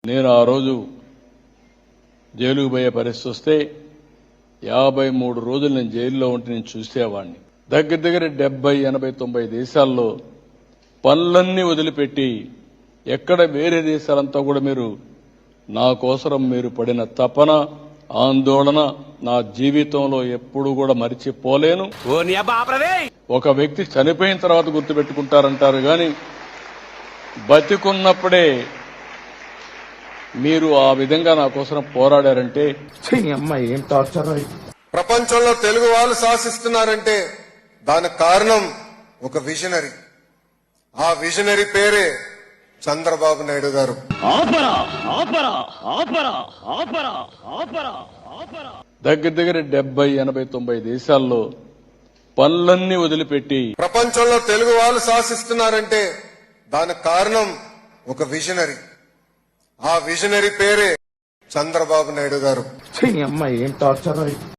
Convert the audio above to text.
నేను ఆ రోజు జైలుకు పోయే పరిస్థితి వస్తే 53 రోజులు నేను జైల్లో ఉంటే నేను చూసేవాడిని. దగ్గర దగ్గర 70, 80, 90 దేశాల్లో పనులన్నీ వదిలిపెట్టి ఎక్కడ వేరే దేశాలంతా కూడా మీరు నా కోసరం మీరు పడిన తపన ఆందోళన నా జీవితంలో ఎప్పుడు కూడా మరిచిపోలేను. ఒక వ్యక్తి చనిపోయిన తర్వాత గుర్తుపెట్టుకుంటారంటారు కానీ బతికున్నప్పుడే మీరు ఆ విధంగా నా కోసం పోరాడారంటే ఏం టార్చర్. ప్రపంచంలో తెలుగు వాళ్ళు శాసిస్తున్నారంటే దానికి కారణం ఒక విజనరీ. ఆ విజనరీ పేరే చంద్రబాబు నాయుడు గారు. దగ్గర దగ్గర 70, 80, 90 దేశాల్లో పనులన్నీ వదిలిపెట్టి ప్రపంచంలో తెలుగు వాళ్ళు శాసిస్తున్నారంటే దానికి కారణం ఒక విజనరీ. ఆ విజనరీ పేరే చంద్రబాబు నాయుడు గారు. ఏం టార్చర్.